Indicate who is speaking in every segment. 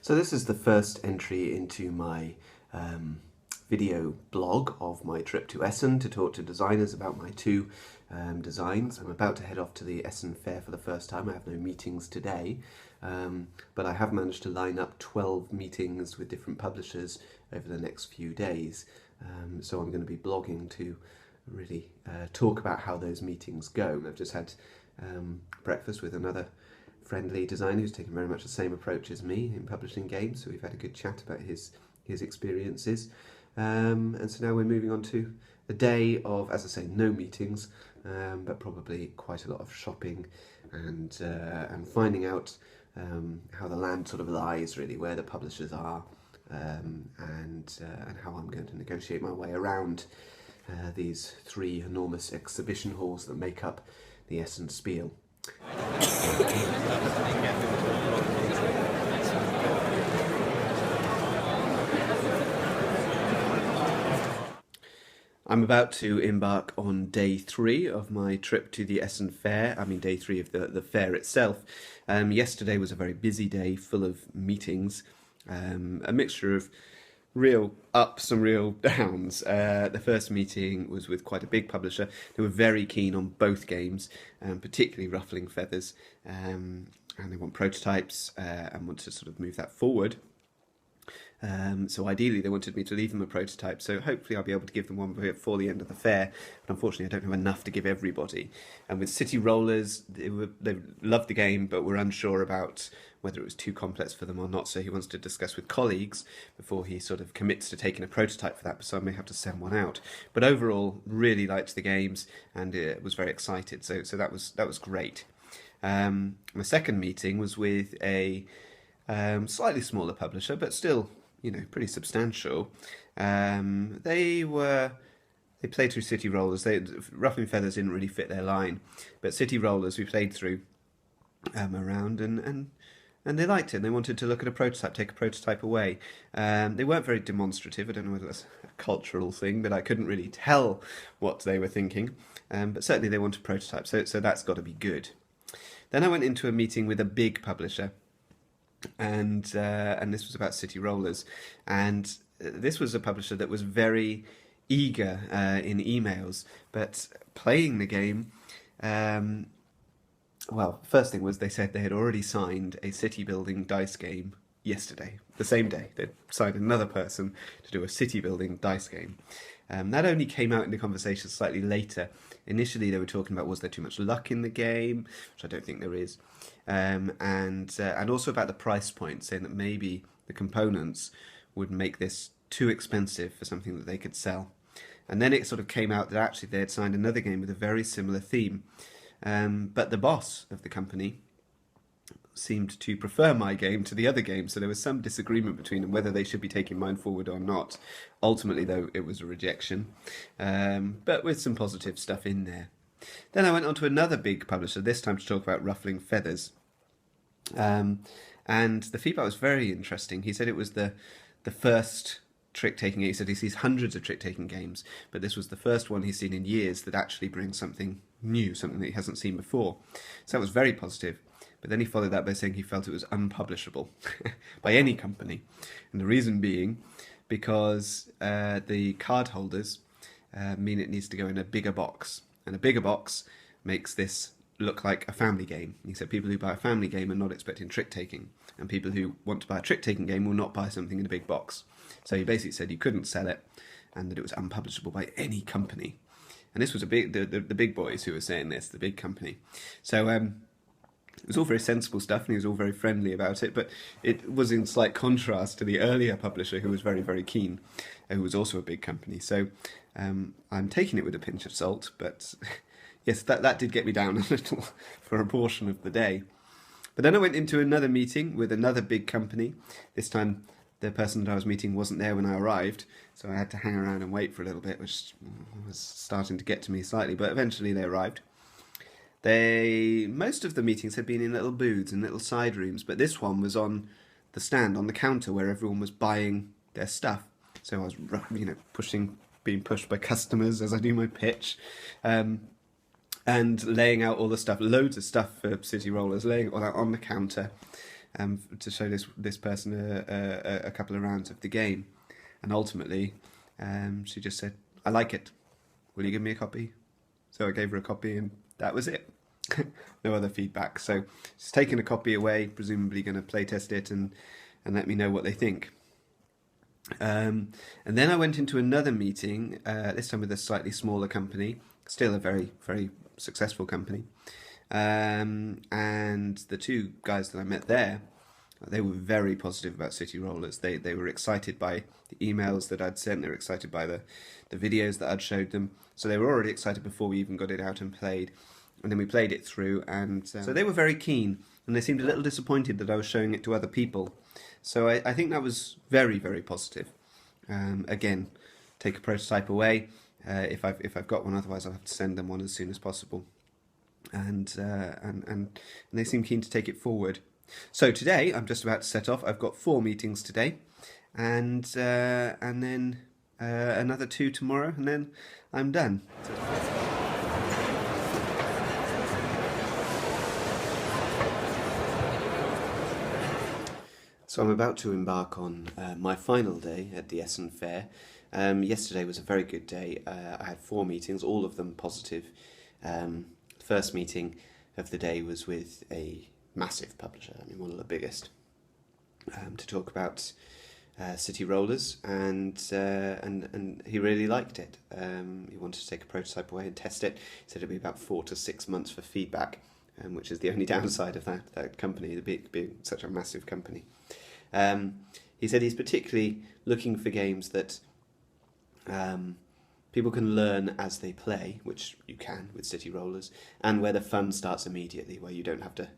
Speaker 1: So this is the first entry into my video blog of my trip to Essen to talk to designers about my two designs. I'm about to head off to the Essen Fair for the first time. I have no meetings today, but I have managed to line up 12 meetings with different publishers over the next few days. So I'm going to be blogging to really talk about how those meetings go. I've just had breakfast with another friendly designer who's taken very much the same approach as me in publishing games, so we've had a good chat about his experiences, and so now we're moving on to a day of, as I say, no meetings, but probably quite a lot of shopping and finding out how the land sort of lies, really, where the publishers are, and how I'm going to negotiate my way around these three enormous exhibition halls that make up the Essen Spiel. I'm about to embark on day 3 of my trip to the Essen Fair. I mean, day 3 of the fair itself. Yesterday was a very busy day, full of meetings, a mixture of real ups and real downs. The first meeting was with quite a big publisher. They were very keen on both games, particularly Ruffling Feathers, and they want prototypes and want to sort of move that forward. So ideally they wanted me to leave them a prototype, so hopefully I'll be able to give them one before the end of the fair, but unfortunately I don't have enough to give everybody. And with City Rollers, they loved the game but were unsure about whether it was too complex for them or not, so he wants to discuss with colleagues before he sort of commits to taking a prototype for that, so I may have to send one out. But overall, really liked the games and was very excited, so that was great. My second meeting was with a slightly smaller publisher, but still, you know, pretty substantial. They played through City Rollers. Ruffling Feathers didn't really fit their line, but City Rollers we played through around, and they liked it. And they wanted to look at a prototype, take a prototype away. They weren't very demonstrative. I don't know whether that's a cultural thing, but I couldn't really tell what they were thinking. But certainly they want a prototype, so that's got to be good. Then I went into a meeting with a big publisher, and this was about City Rollers, and this was a publisher that was very eager in emails, but playing the game, well, first thing was they said they had already signed a city building dice game yesterday, the same day. They'd signed another person to do a city building dice game. That only came out in the conversation slightly later. Initially they were talking about, was there too much luck in the game, which I don't think there is, and also about the price point, saying that maybe the components would make this too expensive for something that they could sell. And then it sort of came out that actually they had signed another game with a very similar theme, but the boss of the company seemed to prefer my game to the other game, so there was some disagreement between them whether they should be taking mine forward or not. Ultimately, though, it was a rejection, but with some positive stuff in there. Then I went on to another big publisher, this time to talk about Ruffling Feathers, and the feedback was very interesting. He said it was the first trick-taking game. He said he sees hundreds of trick-taking games, but this was the first one he's seen in years that actually brings something new, something that he hasn't seen before. So that was very positive. But then he followed that by saying he felt it was unpublishable by any company. And the reason being because the card holders mean it needs to go in a bigger box. And a bigger box makes this look like a family game. He said people who buy a family game are not expecting trick-taking. And people who want to buy a trick-taking game will not buy something in a big box. So he basically said you couldn't sell it and that it was unpublishable by any company. And this was the big boys who were saying this, the big company. So it was all very sensible stuff, and he was all very friendly about it, but it was in slight contrast to the earlier publisher who was very, very keen, who was also a big company. So I'm taking it with a pinch of salt, but yes, that did get me down a little for a portion of the day. But then I went into another meeting with another big company. This time the person that I was meeting wasn't there when I arrived, so I had to hang around and wait for a little bit, which was starting to get to me slightly, but eventually they arrived. Most of the meetings had been in little booths and little side rooms, but this one was on the stand, on the counter, where everyone was buying their stuff. So I was, being pushed by customers as I do my pitch, and laying out all the stuff, loads of stuff for City Rollers, laying it all out on the counter, to show this person a couple of rounds of the game. And ultimately, she just said, "I like it. Will you give me a copy?" So I gave her a copy, and that was it. No other feedback. So she's taken a copy away, presumably going to play test it and let me know what they think. And then I went into another meeting, this time with a slightly smaller company, still a very, very successful company. And the two guys that I met there, they were very positive about City Rollers. They were excited by the emails that I'd sent. They were excited by the videos that I'd showed them. So they were already excited before we even got it out and played. And then we played it through, and so they were very keen. And they seemed a little disappointed that I was showing it to other people. So I think that was very, very positive. Again, take a prototype away if I've got one. Otherwise, I'll have to send them one as soon as possible. And they seem keen to take it forward. So today, I'm just about to set off. I've got 4 meetings today, and then another 2 tomorrow, and then I'm done. So I'm about to embark on my final day at the Essen Fair. Yesterday was a very good day. I had 4 meetings, all of them positive. The first meeting of the day was with a massive publisher, one of the biggest, to talk about City Rollers, and he really liked it. He wanted to take a prototype away and test it. He said it'd be about 4 to 6 months for feedback, which is the only downside of that company, being such a massive company. He said he's particularly looking for games that people can learn as they play, which you can with City Rollers, and where the fun starts immediately, where you don't have to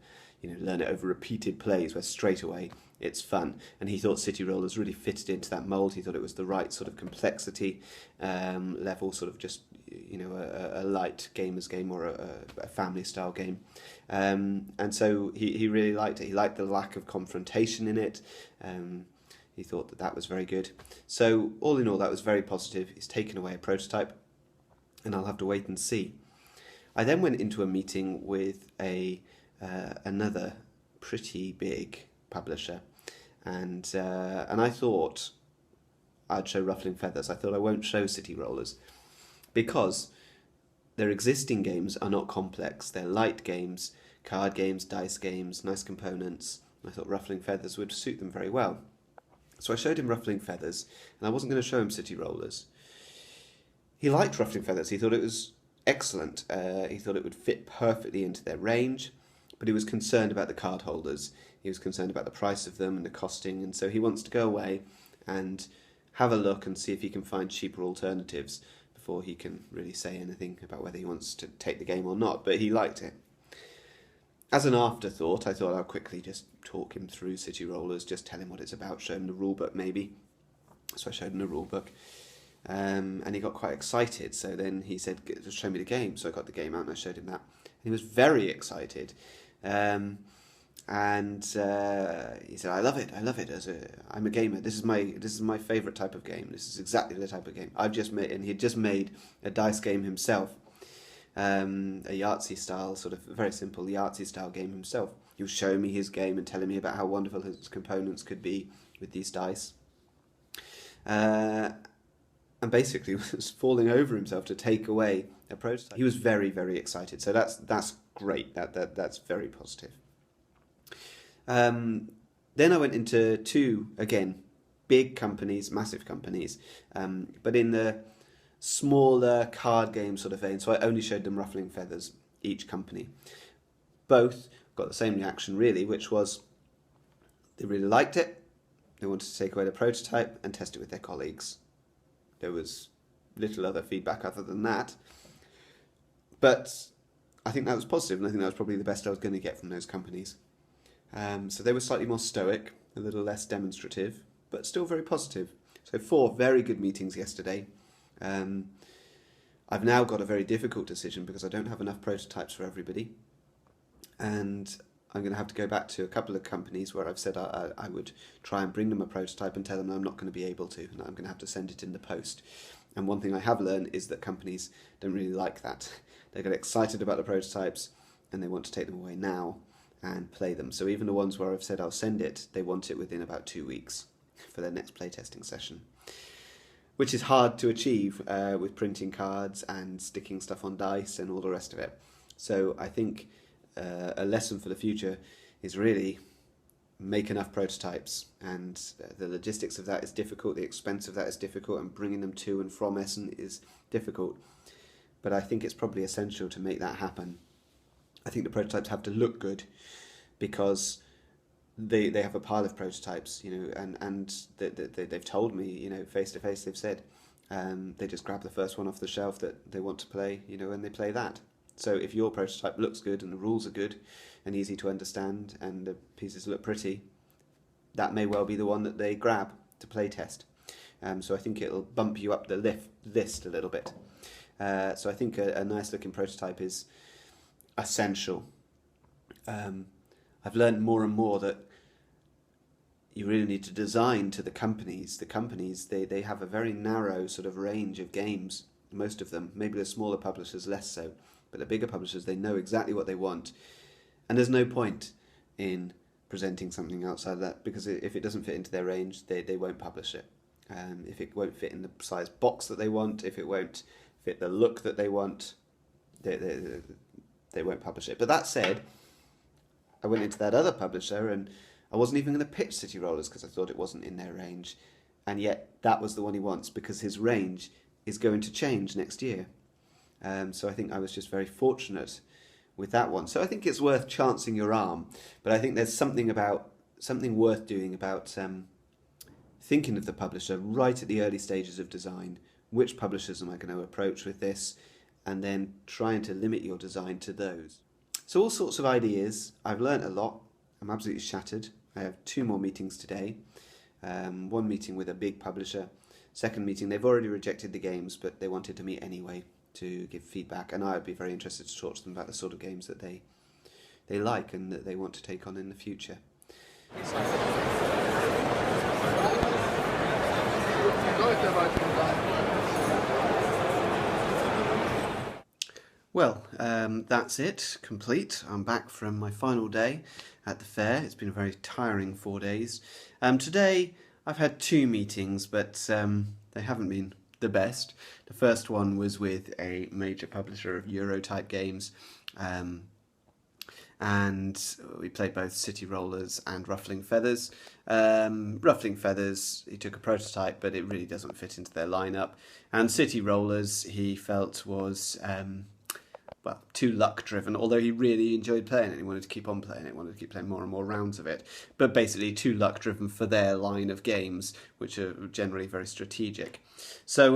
Speaker 1: learn it over repeated plays, where straight away it's fun. And he thought City Rollers really fitted into that mould. He thought it was the right sort of complexity level, sort of just a light gamer's game or a family style game. And so he really liked it. He liked the lack of confrontation in it. He thought that was very good. So all in all, that was very positive. He's taken away a prototype, and I'll have to wait and see. I then went into a meeting with another pretty big publisher, and I thought I'd show Ruffling Feathers. I thought I won't show City Rollers because their existing games are not complex. They're light games, card games, dice games, nice components. I thought Ruffling Feathers would suit them very well. So I showed him Ruffling Feathers, and I wasn't going to show him City Rollers. He liked Ruffling Feathers. He thought it was excellent. He thought it would fit perfectly into their range, but he was concerned about the card holders. He was concerned about the price of them and the costing, and so he wants to go away and have a look and see if he can find cheaper alternatives before he can really say anything about whether he wants to take the game or not, but he liked it. As an afterthought, I thought I'll quickly just talk him through City Rollers, just tell him what it's about, show him the rulebook maybe. So I showed him the rulebook, and he got quite excited. So then he said, "Just show me the game." So I got the game out and I showed him that. And he was very excited, and he said, "I love it. I'm a gamer. This is my favourite type of game. This is exactly the type of game I've just made." And he'd just made a dice game himself. A Yahtzee style, sort of very simple Yahtzee style game himself. He was showing me his game and telling me about how wonderful his components could be with these dice. And basically was falling over himself to take away a prototype. He was very, very excited. So that's great. That's very positive. Then I went into 2, again, big companies, massive companies, but in the smaller card game sort of vein, so I only showed them Ruffling Feathers, each company. Both got the same reaction really, which was they really liked it, they wanted to take away the prototype and test it with their colleagues. There was little other feedback other than that, but I think that was positive, and I think that was probably the best I was going to get from those companies. So they were slightly more stoic, a little less demonstrative, but still very positive. So 4 very good meetings yesterday. I've now got a very difficult decision because I don't have enough prototypes for everybody, and I'm going to have to go back to a couple of companies where I've said I would try and bring them a prototype and tell them I'm not going to be able to, and I'm going to have to send it in the post. And one thing I have learned is that companies don't really like that. They get excited about the prototypes and they want to take them away now, and play them. So even the ones where I've said I'll send it, they want it within about 2 weeks for their next playtesting session, which is hard to achieve with printing cards and sticking stuff on dice and all the rest of it. So I think a lesson for the future is really make enough prototypes, and the logistics of that is difficult, the expense of that is difficult, and bringing them to and from Essen is difficult. But I think it's probably essential to make that happen. I think the prototypes have to look good, because they have a pile of prototypes, and they've told me, face to face, they've said they just grab the first one off the shelf that they want to play, and they play that. So if your prototype looks good and the rules are good and easy to understand and the pieces look pretty, that may well be the one that they grab to play test. So I think it'll bump you up the list a little bit. So I think a nice looking prototype is essential. I've learned more and more that you really need to design to the companies. The companies, they have a very narrow sort of range of games, most of them. Maybe the smaller publishers less so, but the bigger publishers, they know exactly what they want. And there's no point in presenting something outside of that, because if it doesn't fit into their range, they won't publish it. If it won't fit in the size box that they want, if it won't fit the look that they want, they won't publish it. But that said, I went into that other publisher and I wasn't even going to pitch City Rollers because I thought it wasn't in their range. And yet that was the one he wants, because his range is going to change next year. So I think I was just very fortunate with that one. So I think it's worth chancing your arm. But I think there's something worth doing about thinking of the publisher right at the early stages of design. Which publishers am I going to approach with this? And then trying to limit your design to those. So all sorts of ideas. I've learnt a lot. I'm absolutely shattered. I have 2 more meetings today. One meeting with a big publisher. Second meeting, they've already rejected the games, but they wanted to meet anyway to give feedback. And I would be very interested to talk to them about the sort of games that they like and that they want to take on in the future. Well, that's it, complete. I'm back from my final day at the fair. It's been a very tiring 4 days. Today I've had 2 meetings, but they haven't been the best. The first one was with a major publisher of Euro-type games, and we played both City Rollers and Ruffling Feathers. Ruffling Feathers, he took a prototype, but it really doesn't fit into their lineup. And City Rollers, he felt was too luck-driven, although he really enjoyed playing it. He wanted to keep on playing it, wanted to keep playing more and more rounds of it. But basically too luck-driven for their line of games, which are generally very strategic. So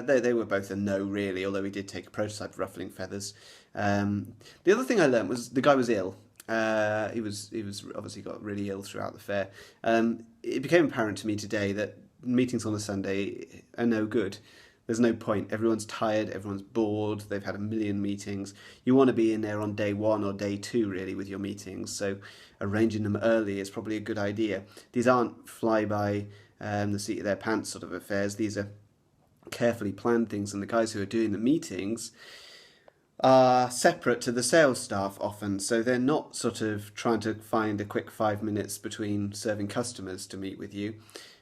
Speaker 1: they were both a no, really, although he did take a prototype of Ruffling Feathers. The other thing I learned was the guy was ill. He was obviously got really ill throughout the fair. It became apparent to me today that meetings on a Sunday are no good. There's no point. Everyone's tired, everyone's bored, they've had a million meetings. You want to be in there on day 1 or day 2, really, with your meetings, so arranging them early is probably a good idea. These aren't fly-by the seat of their pants sort of affairs. These are carefully planned things, and the guys who are doing the meetings are separate to the sales staff often, so they're not sort of trying to find a quick 5 minutes between serving customers to meet with you.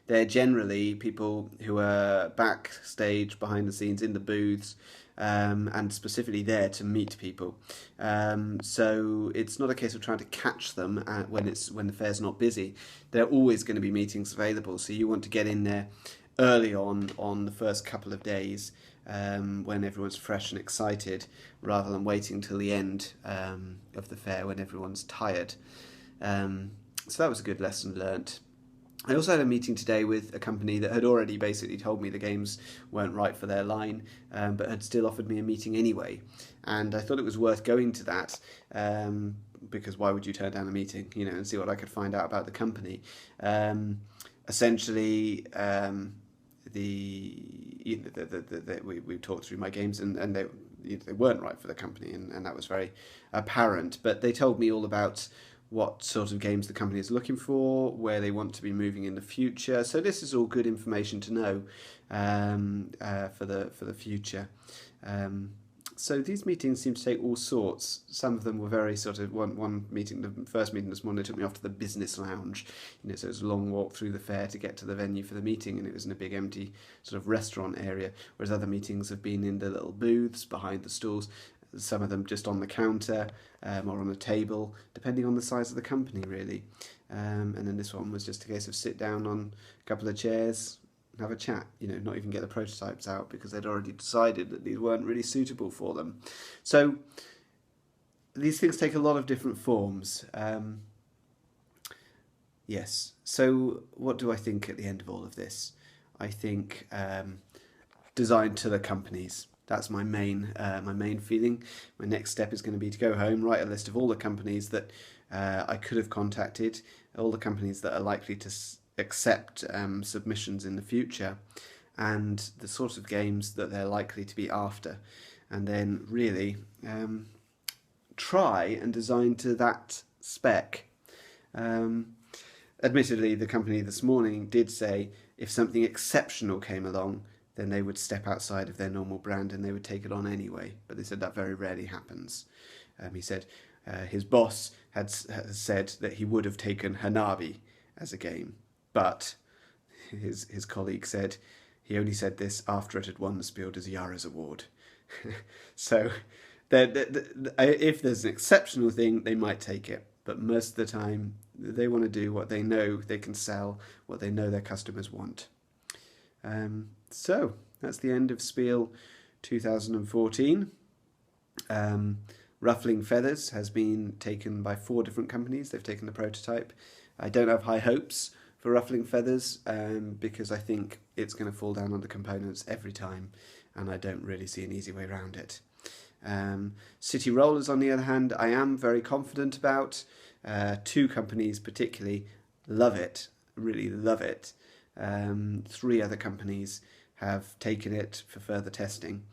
Speaker 1: They're generally people who are backstage, behind the scenes, in the booths, and specifically there to meet people. So it's not a case of trying to catch them when the fair's not busy. There are always going to be meetings available, so you want to get in there early on the first couple of days when everyone's fresh and excited, rather than waiting till the end of the fair when everyone's tired. So that was a good lesson learnt. I also had a meeting today with a company that had already basically told me the games weren't right for their line, but had still offered me a meeting anyway. And I thought it was worth going to that, because why would you turn down a meeting, and see what I could find out about the company. Essentially, we talked through my games, and they weren't right for the company, and that was very apparent. But they told me all about what sort of games the company is looking for, where they want to be moving in the future. So this is all good information to know for the future. So these meetings seem to take all sorts. Some of them were very sort of one meeting. The first meeting this morning, they took me off to the business lounge. So it was a long walk through the fair to get to the venue for the meeting, and it was in a big empty sort of restaurant area. Whereas other meetings have been in the little booths behind the stalls. Some of them just on the counter or on a table, depending on the size of the company, really. And then this one was just a case of sit down on a couple of chairs, have a chat, not even get the prototypes out because they'd already decided that these weren't really suitable for them. So these things take a lot of different forms. Yes. So what do I think at the end of all of this? I think design to the companies. That's my main feeling. My next step is going to be to go home, write a list of all the companies that I could have contacted, all the companies that are likely to accept submissions in the future, and the sort of games that they're likely to be after, and then really try and design to that spec. Admittedly, the company this morning did say if something exceptional came along, then they would step outside of their normal brand and they would take it on anyway, but they said that very rarely happens. He said his boss has said that he would have taken Hanabi as a game, but his colleague said he only said this after it had won the Spiel des Jahres award. So if there's an exceptional thing, they might take it, but most of the time they want to do what they know they can sell, what they know their customers want. So that's the end of Spiel 2014. Ruffling Feathers has been taken by 4 different companies. They've taken the prototype. I don't have high hopes for Ruffling Feathers because I think it's going to fall down on the components every time, and I don't really see an easy way around it. City Rollers, on the other hand, I am very confident about. 2 companies particularly love it, really love it. 3 other companies have taken it for further testing.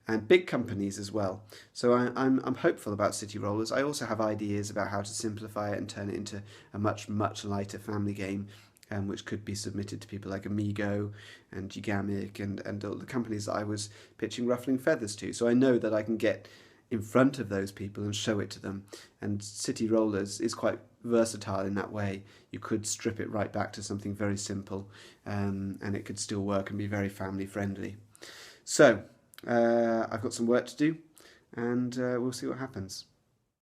Speaker 1: And big companies as well. So I'm hopeful about City Rollers. I also have ideas about how to simplify it and turn it into a much lighter family game, which could be submitted to people like Amigo and Gigamic and all the companies that I was pitching Ruffling Feathers to. So I know that I can get in front of those people and show it to them. And City Rollers is quite versatile in that way. You could strip it right back to something very simple, and it could still work and be very family friendly. So I've got some work to do, and we'll see what happens.